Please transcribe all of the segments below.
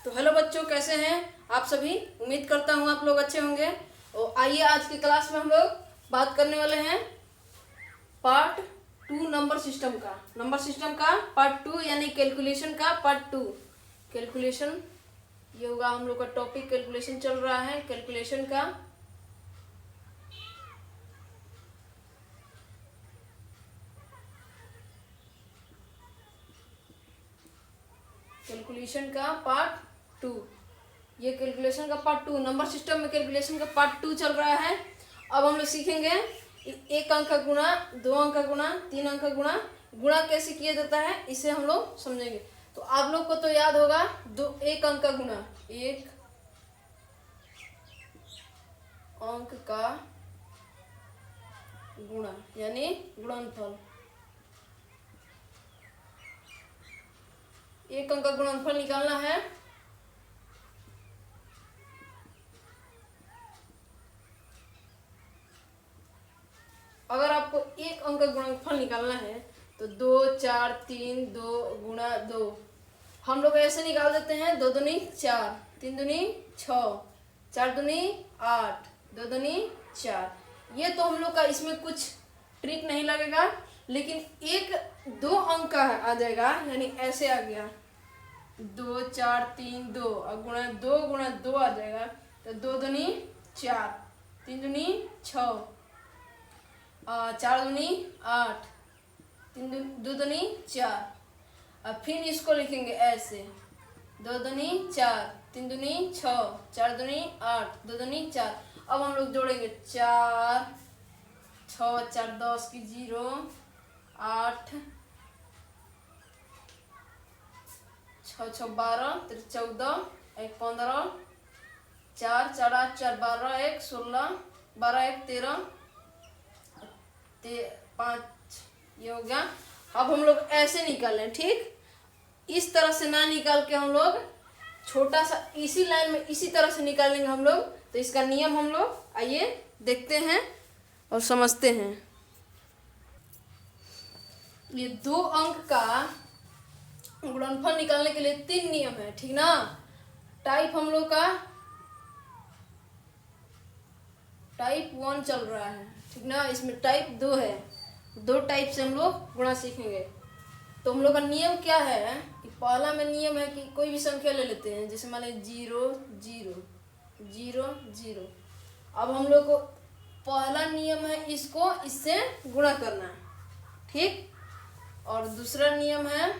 तो हेलो बच्चों, कैसे हैं आप सभी। उम्मीद करता हूँ आप लोग अच्छे होंगे। और आइए आज की क्लास में हम लोग बात करने वाले हैं पार्ट 2 नंबर सिस्टम का पार्ट 2 यानी कैलकुलेशन का पार्ट 2। कैलकुलेशन ये होगा हम लोग का टॉपिक। कैलकुलेशन चल रहा है कैलकुलेशन का। कैलकुलेशन का पार्ट 2, ये कैलकुलेशन का पार्ट 2 नंबर सिस्टम में कैलकुलेशन का पार्ट 2 चल रहा है। अब हम लोग सीखेंगे 1 अंक का गुणा, 2 अंक का गुणा, 3 अंक का गुणा। गुणा कैसे किया जाता है इसे हम लोग समझेंगे। तो आप लोग को तो याद होगा 1 अंक का गुणा, 1 अंक का गुणा यानी गुणनफल। 1 अंक का गुणनफल निकालना है। अगर आपको 1 अंक का गुणनफल निकालना है तो 2 4 3 2 गुणा 2 हम लोग ऐसे निकाल देते हैं। 2 दूनी 4, 3 दूनी 6, 4 दूनी 8, 2 दूनी 4। ये तो हम लोग का इसमें कुछ ट्रिक नहीं लगेगा, लेकिन 1 2 अंक का आ जाएगा यानी ऐसे आ गया 2 4 3 2 और गुणा 2 आ जाएगा। तो 2 दूनी 4, 3 दूनी 6, 4 दूनी 8, 2 दूनी 4। अब फिर इसको लिखेंगे ऐसे 2 दूनी 4, 3 दूनी 6, 4 दूनी 8, 2 दूनी 4। अब हम लोग जोड़ेंगे 4 6 4 10 की 0, 8 6 6 12, 3 14, 1 15, 4 4 8 4 12, 1 16, 12 1 13, 5 ये हो गया। अब हम लोग ऐसे निकालें, ठीक। इस तरह से ना निकाल के हम लोग छोटा सा इसी लाइन में इसी तरह से निकालेंगे हम लोग। तो इसका नियम हम लोग आइए देखते हैं और समझते हैं। ये 2 अंक का गुणनफल निकालने के लिए 3 नियम है, ठीक ना। टाइप हम लोग का टाइप 1 चल रहा है, ठीक ना। इसमें टाइप 2 है। 2 टाइप से हम लोग गुणा सीखेंगे। तो हम लोग का नियम क्या है कि पहला में नियम है कि कोई भी संख्या ले लेते हैं, जैसे मान लीजिए 0 0 0 0। अब हम लोग को पहला नियम है इसको इससे गुणा करना, ठीक। और दूसरा नियम है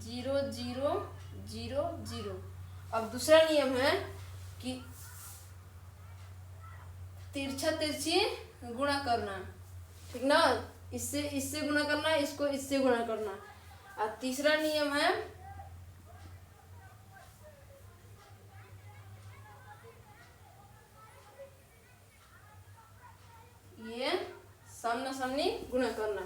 0 0 0 0। अब दूसरा नियम है कि तिरछा तिरछी गुणा करना, ठीक ना। इससे गुणा करना, इसको इससे गुणा करना। और तीसरा नियम है ये सामना सामनी गुणा करना।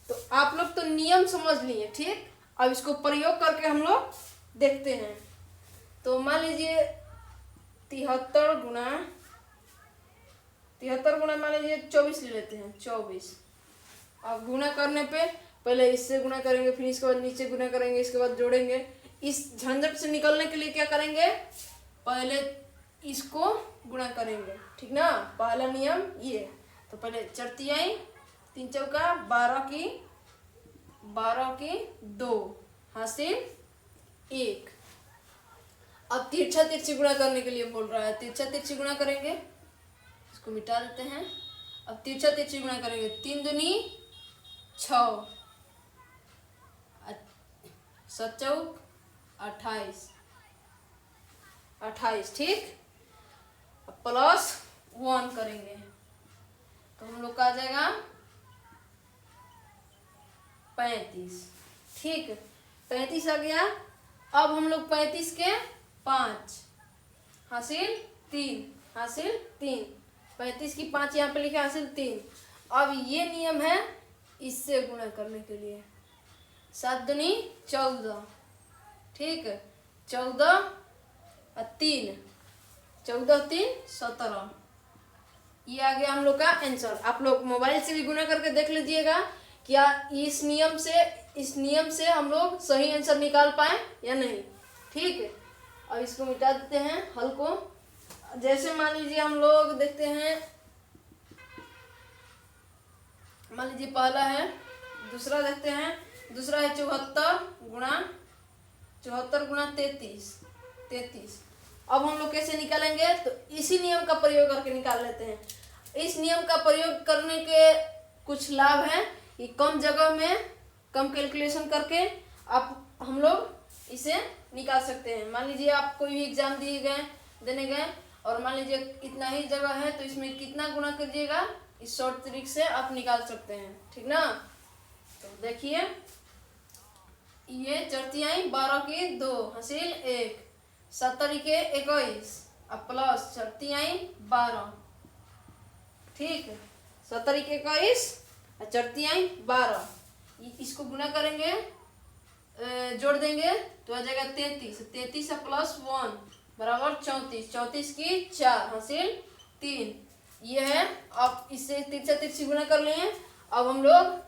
तो आप लोग तो नियम समझ लिए, ठीक। अब इसको प्रयोग करके हम लोग देखते हैं। तो मान लीजिए 73 गुणा मान लीजिए 24 ले लेते हैं, 24। अब गुणा करने पे पहले इससे गुणा करेंगे, फिर इसके बाद नीचे गुणा करेंगे, इसके बाद जोड़ेंगे। इस झंझट से निकलने के लिए क्या करेंगे, पहले इसको गुणा करेंगे, ठीक ना। पहला नियम ये। तो पहले चरतियाई 3 चौका 12 की 2 हासिल 1। अब तिरछा तिरछी गुणा करने के लिए बोल रहा है, तिरछा तिरछी गुणा करेंगे। इसको मिटा देते हैं। अब तिरछा तिरछी गुणा करेंगे, 3 दूनी 6, 7 चौक 28, ठीक। अब प्लस 1 करेंगे तो हम लोग का आ जाएगा 35, ठीक। 35 आ गया। अब हम लोग 35 के 5 हासिल 3 हासिल 3। 35 की 5 यहाँ पे लिखे हासिल 3। अब ये नियम है इससे गुणा करने के लिए। 7 दूनी 14, ठीक। 14 और 3, 14 3 17। ये आ गया हम लोग का आंसर। आप लोग मोबाइल से भी गुणा करके देख लीजिएगा क्या इस नियम से हम लोग सही आंसर निकाल पाए या नहीं। ठीक है, अब इसको मिटा देते हैं हल को। जैसे मान लीजिए हम लोग देखते हैं, मान लीजिए पहला है, दूसरा देखते हैं। दूसरा है 74 गुणा 33। अब हम लोग कैसे निकालेंगे, तो इसी नियम का प्रयोग करके निकाल लेते हैं। इस नियम का प्रयोग करने के कुछ लाभ हैं कि कम जगह में कम कैलकुलेशन करके आप हम लोग इसे निकाल सकते हैं। मान लीजिए आप कोई भी एग्जाम देने गए और मान लीजिए इतना ही जगह है, तो इसमें कितना गुणा करिएगा, इस शॉर्ट ट्रिक से आप निकाल सकते हैं। ठीक ना। तो देखिए, ये 12 की 2 हासिल 1, 70 के 21 अब प्लस 12। ठीक है, 70 के 21 और 12, इसको गुना करेंगे, जोड़ देंगे तो आ जाएगा 33 प्लस 1 बराबर 34 की 4 हासिल 3। ये है। अब इससे तिरछी गुना कर लिए। अब हम लोग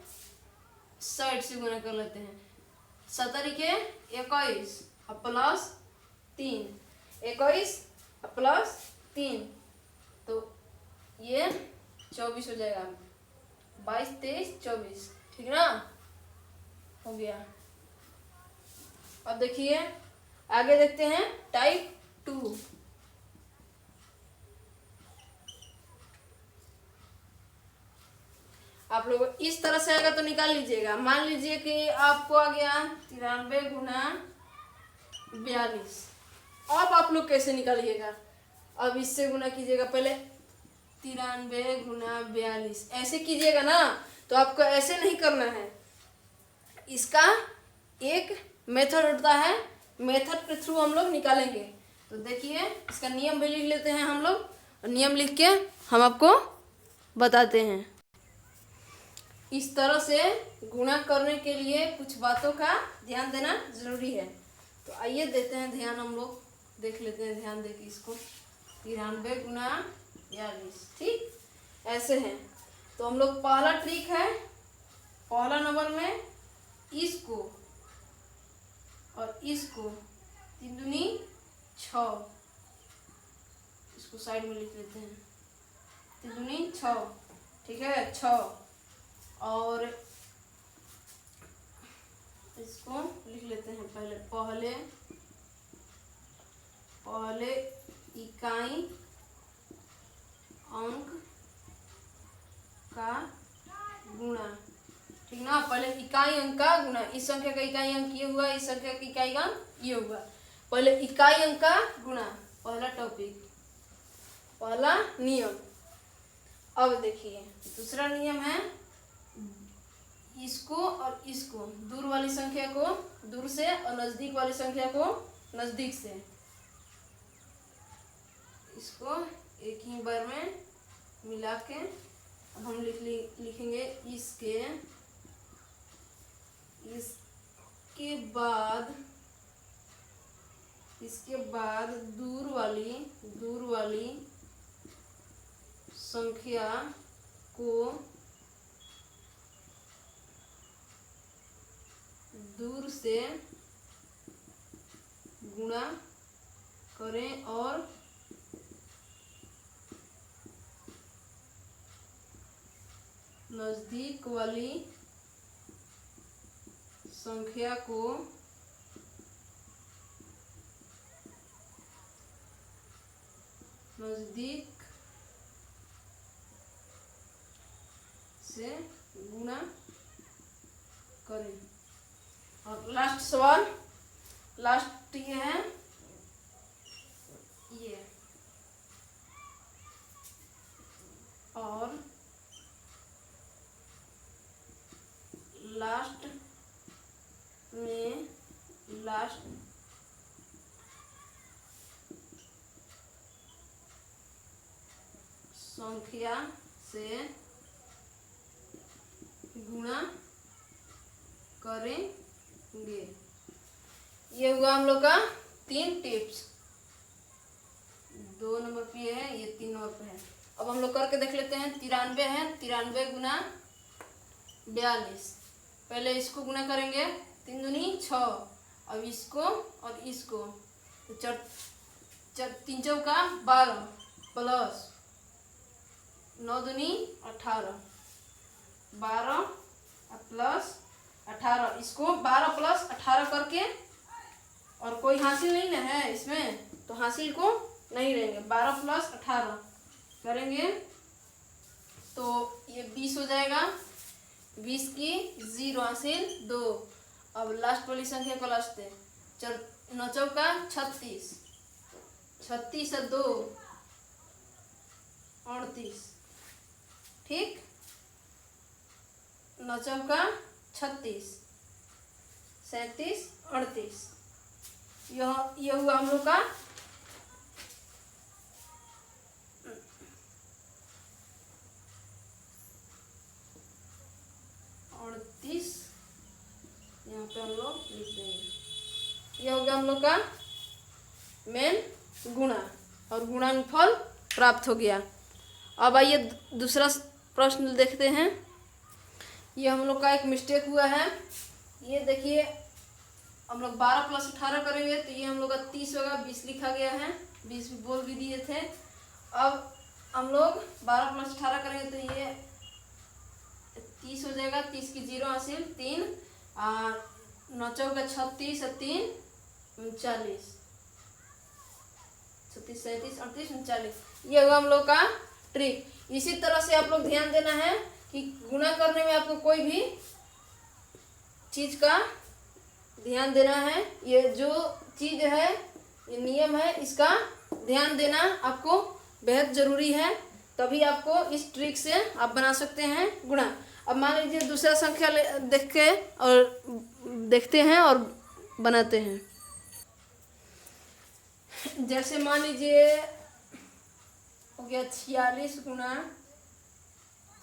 साइड से गुना कर लेते हैं। 70 के 21 प्लस 3, 21 प्लस 3, तो ये 24 हो जाएगा। 22, 23, 24। ठीक ना, हो गया। अब देखिए आगे देखते हैं टाइप 2। आप लोग इस तरह से आएगा तो निकाल लीजिएगा। मान लीजिए कि आपको आ गया 93 गुना 42। अब आप लोग कैसे निकालिएगा, अब इससे गुना कीजिएगा। पहले 93 गुना 42 ऐसे कीजिएगा ना, तो आपको ऐसे नहीं करना है। इसका एक मेथड होता है, मेथड के थ्रू हम लोग निकालेंगे। तो देखिए, इसका नियम भी लिख लेते हैं हम लोग, और नियम लिख के हम आपको बताते हैं। इस तरह से गुणा करने के लिए कुछ बातों का ध्यान देना जरूरी है। तो आइए देते हैं ध्यान, हम लोग देख लेते हैं ध्यान देके इसको। 93 गुना 42, ठीक ऐसे हैं। तो हम लोग पहला ट्रिक है, पहला नंबर में इसको और इसको 3 दूनी 6, इसको साइड में लिख लेते हैं। 3 दूनी 6, ठीक है 6। और इसको लिख लेते हैं पहले इकाई अंक का गुणा। ठीक ना, पहले इकाई अंक का गुणा। इस संख्या का इकाई अंक ये हुआ, इस संख्या का इकाई अंक ये हुआ। पहले इकाई अंक का गुणा, पहला टॉपिक, पहला नियम। अब देखिए दूसरा नियम है, इसको और इसको, दूर वाली संख्या को दूर से और नजदीक वाली संख्या को नजदीक से, इसको एक ही बार में मिला के अब हम लिखेंगे इसके बाद दूर वाली संख्या को दूर से गुणा करें और नजदीक वाली संख्या को नजदीक से गुणा करें। और लास्ट सवाल, लास्ट ये है, ये और लास्ट संख्या से गुणा करेंगे। ये हुआ हम लोग का 3 टिप्स। 2 नंबर पे है, ये 3 नंबर पे है। अब हम लोग करके देख लेते हैं। 93 है, 93 गुना 42। पहले इसको गुना करेंगे, 3 दूनी 6, अब इसको और इसको, तो 3 चौका 12 प्लस 9 दूनी 18, 12 प्लस 18, इसको 12 प्लस 18 करके, और कोई हासिल नहीं ना है इसमें, तो हासिल को नहीं रहेंगे। 12 प्लस 18 करेंगे तो ये 20 हो जाएगा। 20 की 0 हासिल 2। अब लास्ट वाली संख्या को लास्ट है, 9 चौका 36, 36 और 2 38, ठीक। 9 चौका 36, 37, 38। यह हुआ हम लोग का 38। यहाँ पे हम लोग लिख देंगे। यह हो गया हम लोग का मेन गुणा, और गुणनफल प्राप्त हो गया। अब आइए दूसरा प्रश्न देखते हैं। ये हम लोग का एक मिस्टेक हुआ है। ये देखिए, हम लोग 12 प्लस 18 करेंगे तो ये हम लोग का 30 होगा, 20 लिखा गया है, 20 बोल भी दिए थे। अब हम लोग 12 प्लस 18 करेंगे तो ये 30 हो जाएगा। 30 की 0 हासिल 3, 9 चौका 36 और 3 39, 36, 37, 38, 39। ये हुआ हम लोग का ट्रिक। इसी तरह से आप लोग ध्यान देना है कि गुणा करने में आपको कोई भी चीज का ध्यान देना है। ये जो चीज है, ये नियम है, इसका ध्यान देना आपको बेहद जरूरी है, तभी आपको इस ट्रिक से आप बना सकते हैं गुणा। अब मान लीजिए दूसरा संख्या देख के और देखते हैं और बनाते हैं। जैसे मान लीजिए हो गया 46 गुना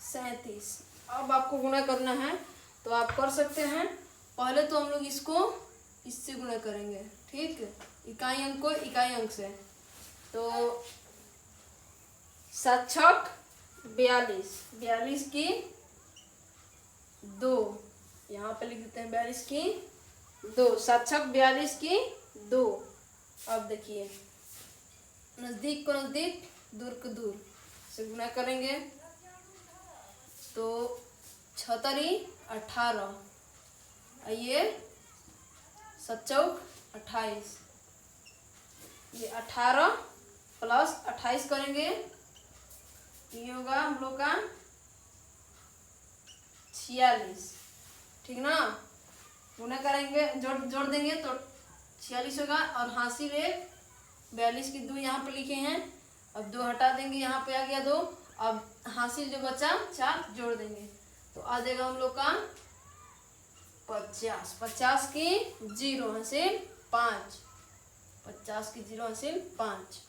37। अब आपको गुणा करना है तो आप कर सकते हैं। पहले तो हम लोग इसको इससे गुणा करेंगे, ठीक, इकाई अंक को इकाई अंक से। तो 7 छक 42, 42 की 2, यहाँ पे लिख देते हैं 42 की 2, 7 छक 42 की 2। अब देखिए, नजदीक को नजदीक, दूर को दूर से गुणा करेंगे तो 6 18, ये 7 चौक 28, ये 18 प्लस 28 करेंगे, ये होगा हम लोग का 46, ठीक ना। गुणा करेंगे, जोड़ देंगे तो 46 होगा, और हासिल 1, 42 की 2 यहाँ पे लिखे हैं। अब 2 हटा देंगे, यहाँ पे आ गया 2। अब हासिल जो बचा 4 जोड़ देंगे तो आ जाएगा हम लोग का 50। 50 की 0 हासिल 5, 50 की 0 हासिल 5।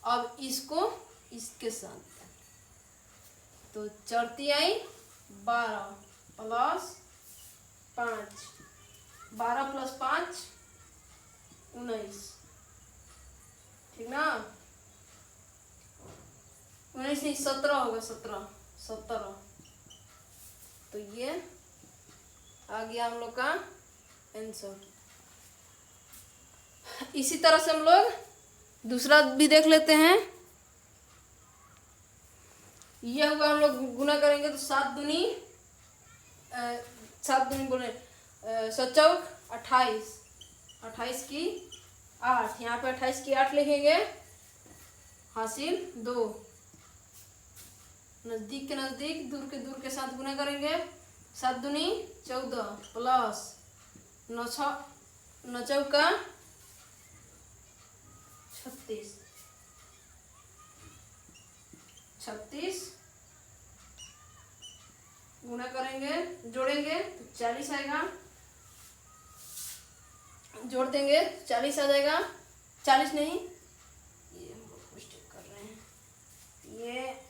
अब इसको इसके साथ तो 4 आई 12 प्लस 5, 12 प्लस 5 19, ठीक ना। 19 नहीं 17 होगा, 17। तो ये आ गया हम लोग का आंसर। इसी तरह से हम लोग दूसरा भी देख लेते हैं। यह हुआ, हम लोग गुना करेंगे तो 7 दूनी बोले 7 चौक 28, 28 की 8, यहाँ पे 28 की 8 लिखेंगे, हासिल 2। नजदीक के नजदीक, दूर के दूर के साथ गुना करेंगे। 7 दूनी 14 प्लस 9 चौका 36, 36 गुणा करेंगे, जोड़ेंगे तो 40 आएगा, जोड़ देंगे 40 आ जाएगा। 40 नहीं, ये हम लोग मिस्टेक कर रहे हैं, ये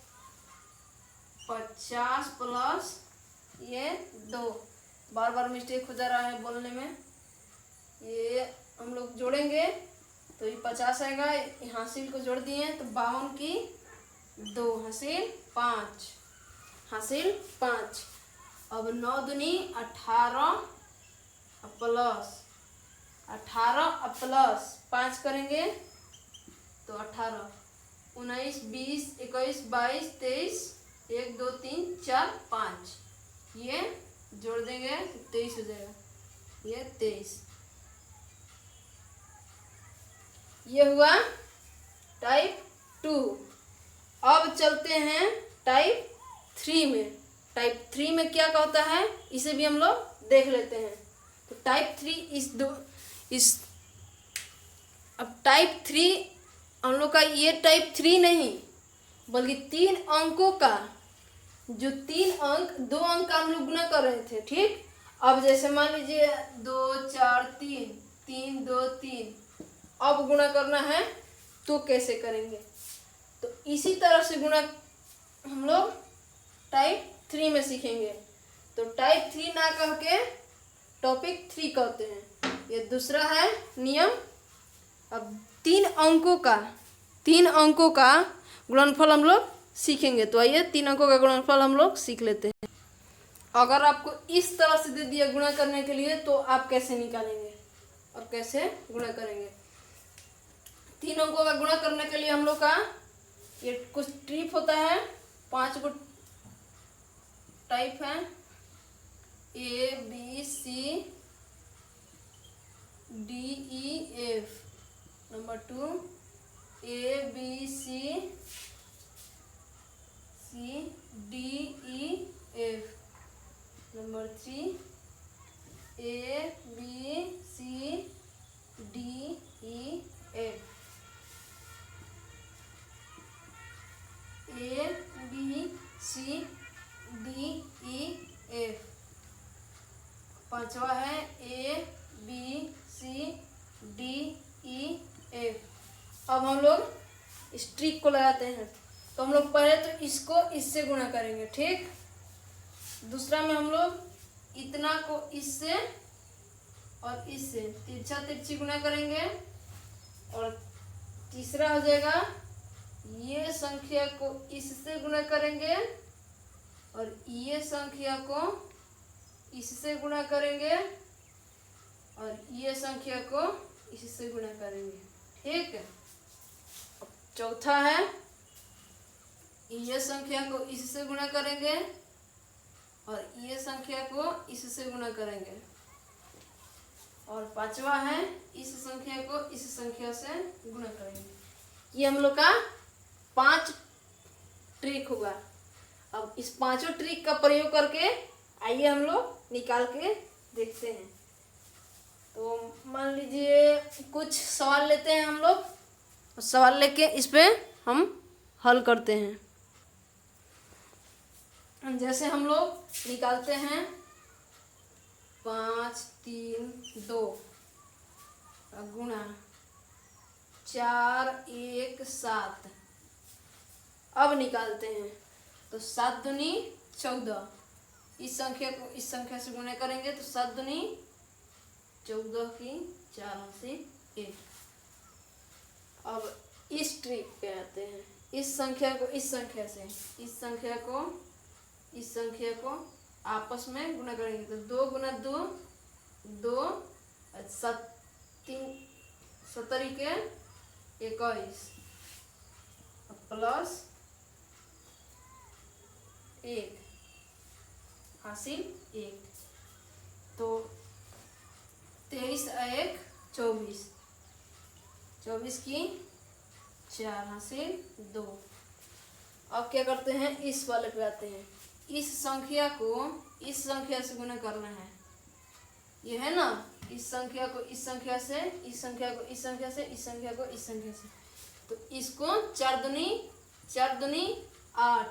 50 प्लस ये 2, बार बार मिस्टेक हो जा रहा है बोलने में। ये हम लोग जोड़ेंगे तो ये 50 आएगा, हासिल को जोड़ दिए तो 52 की 2 हासिल 5, हासिल 5। अब 9 दूनी 18 प्लस 18 प्लस 5 करेंगे तो 18, 19, 20, 21, 22, 23, 1 2 3 4 5, ये जोड़ देंगे तो 23 हो जाएगा। ये 23, ये हुआ टाइप 2। अब चलते हैं टाइप 3 में। टाइप 3 में क्या होता है इसे भी हम लोग देख लेते हैं। तो टाइप 3 अब टाइप 3 हम लोग का ये टाइप 3 नहीं बल्कि 3 अंकों का, जो 3 अंक 2 अंक का हम लोग गुना कर रहे थे। ठीक, अब जैसे मान लीजिए 2 4 3, 3 2 3, अब गुना करना है तो कैसे करेंगे, तो इसी तरह से गुना हम लोग टाइप 3 में सीखेंगे। तो टाइप 3 ना कह के टॉपिक 3 कहते हैं। ये दूसरा है नियम। अब 3 अंकों का गुणनफल हम लोग सीखेंगे। तो आइए 3 अंकों का गुणनफल हम लोग सीख लेते हैं। अगर आपको इस तरह से दे दिया गुणा करने के लिए तो आप कैसे निकालेंगे और कैसे गुणा करेंगे। 3 अंकों का गुणा करने के लिए हम लोग का ये कुछ ट्रिक होता है। 5 को टाइप है A B C D E F। Number 2 A B C D E F। Number 3 A B C D E F। A B C D E F। पांचवा है A B C D E F। अब हम लोग इस trick को लगाते हैं। तो हम लोग पहले तो इसको इससे गुणा करेंगे। ठीक, दूसरा में हम लोग इतना को इससे और इससे तिरछा तिरछी गुणा करेंगे। और तीसरा हो जाएगा ये संख्या को इससे गुणा करेंगे और ये संख्या को इससे गुणा करेंगे और ये संख्या को इससे गुणा करेंगे। ठीक है, अब चौथा है ये संख्या को इससे गुणा करेंगे और ये संख्या को इससे गुणा करेंगे। और पांचवा है इस संख्या को इस संख्या से गुणा करेंगे। ये हम लोग का 5 ट्रिक होगा। अब इस 5 ट्रिक का प्रयोग करके आइए हम लोग निकाल के देखते हैं। तो मान लीजिए कुछ सवाल लेते हैं हम लोग। सवाल लेके इस पे हम हल करते हैं। जैसे हम लोग निकालते हैं 5 3 2 गुणा 4 1 7। अब निकालते हैं तो 7 दूनी 14। इस संख्या को इस संख्या से गुणा करेंगे तो 7 दूनी 14 की 4 से 1। अब इस ट्रिक पे आते हैं। इस संख्या को इस संख्या से इस संख्या को आपस में गुणा करेंगे तो 2 गुना 2 2 17 के 21 प्लस 1 हासिल 1। तो 23 1 24, 24 की 4 हासिल 2। अब क्या करते हैं इस वाले पे आते हैं। इस संख्या को इस संख्या से गुणा करना है। ये है ना, इस संख्या को इस संख्या से, इस संख्या को इस संख्या से, इस संख्या को इस संख्या से। तो इसको 4 दूनी 8,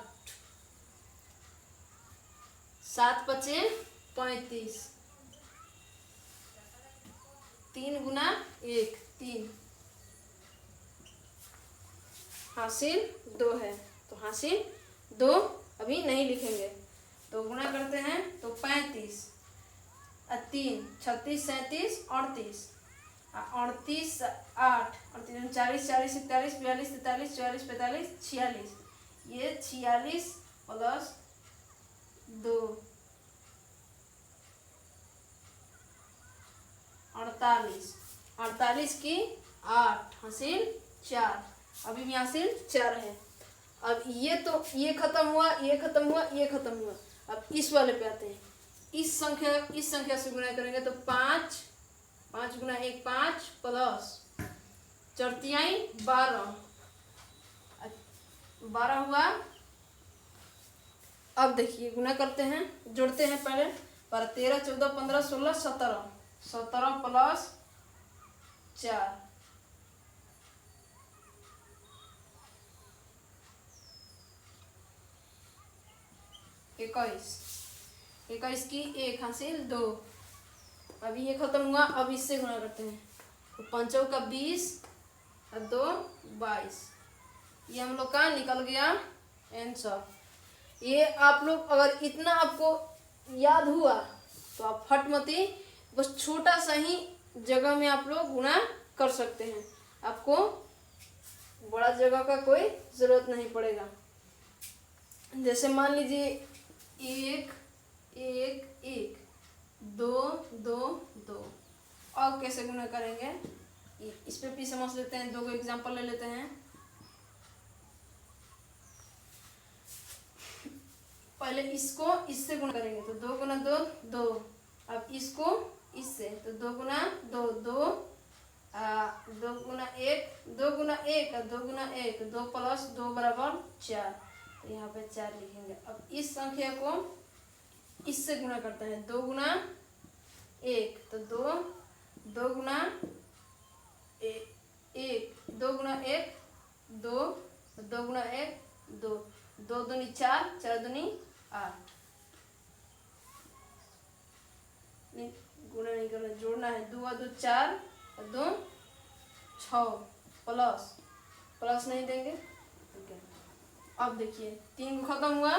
7 पचे 35, 3 गुना 1 3 हासिल 2 है। तो हासिल 2 अभी नहीं लिखेंगे तो गुणा करते हैं तो 35 3 36 37 38 38 8 40 40 41 42 43 44 45 46। ये 46 प्लस 2 48, 48 की 8 हासिल 4, अभी भी हासिल 4 है। अब ये खत्म हुआ, ये खत्म हुआ, ये खत्म हुआ। अब इस वाले पे आते हैं। इस संख्या से गुणा करेंगे तो 5 गुना 1 5 प्लस 4 तिहाई 12 हुआ। अब देखिए गुना करते हैं, जोड़ते हैं पहले। 13 14 15 16 17, 17 प्लस 4 21, 21 की 1 हासिल 2, अभी ये खत्म हुआ। अब इससे गुणा करते हैं तो 5 का 20 और 2 22, ये हम लोग का निकल गया आंसर। ये आप लोग अगर इतना आपको याद हुआ तो आप फट मती, बस छोटा सा ही जगह में आप लोग गुणा कर सकते हैं, आपको बड़ा जगह का कोई ज़रूरत नहीं पड़ेगा। जैसे मान लीजिए 1 1 1 2 2 2, और कैसे गुणा करेंगे इस पे भी समझ लेते हैं। 2 एग्जांपल ले लेते हैं। पहले इसको इससे गुणा करेंगे तो 2 गुना 2 2, अब इसको इससे तो 2 गुना 2 2, 2 गुना 1 2 गुना 1 2 गुना 1 2 प्लस 2 बराबर 4, तो यहाँ पे 4 लिखेंगे। अब इस संख्या को इससे गुणा करते हैं। 2 गुना 1 तो 2 2 गुना 1 2 गुना 1 2 2 गुना 1 2 2 दूनी 4 4 दूनी 8, नहीं गुणा नहीं करना, जोड़ना है। 2 2 4 और 2 6 प्लस नहीं देंगे, ठीक है। अब देखिए 3 को खत्म हुआ।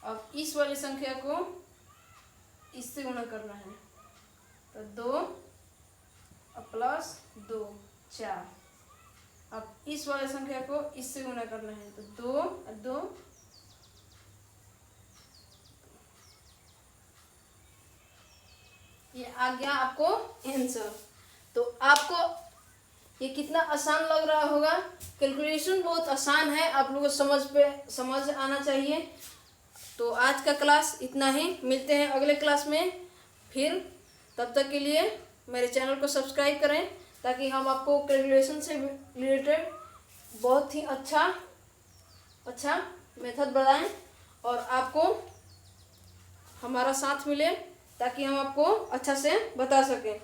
अब इस वाली संख्या को इससे गुणा करना है तो 2 और प्लस 2 4, अब इस वाले संख्या को इससे गुणा करना है तो 2 और 2, ये आ गया आपको आंसर। तो आपको ये कितना आसान लग रहा होगा। कैलकुलेशन बहुत आसान है, आप लोगों को समझ आना चाहिए। तो आज का क्लास इतना ही, मिलते हैं अगले क्लास में फिर। तब तक के लिए मेरे चैनल को सब्सक्राइब करें ताकि हम आपको कैलकुलेशन से रिलेटेड बहुत ही अच्छा मेथड बताएं और आपको हमारा साथ मिले ताकि हम आपको अच्छा से बता सकें।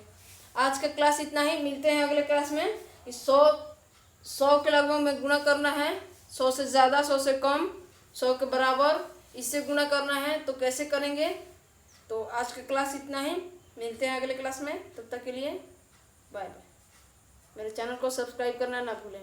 आज का क्लास इतना ही, मिलते हैं अगले क्लास में। इस 100 के लगभग में गुणा करना है, 100 से ज़्यादा 100 से कम 100 के बराबर इससे गुणा करना है, तो कैसे करेंगे। तो आज का क्लास इतना ही, मिलते हैं अगले क्लास में। तब तक के लिए बाय बाय। मेरे चैनल को सब्सक्राइब करना ना भूलें।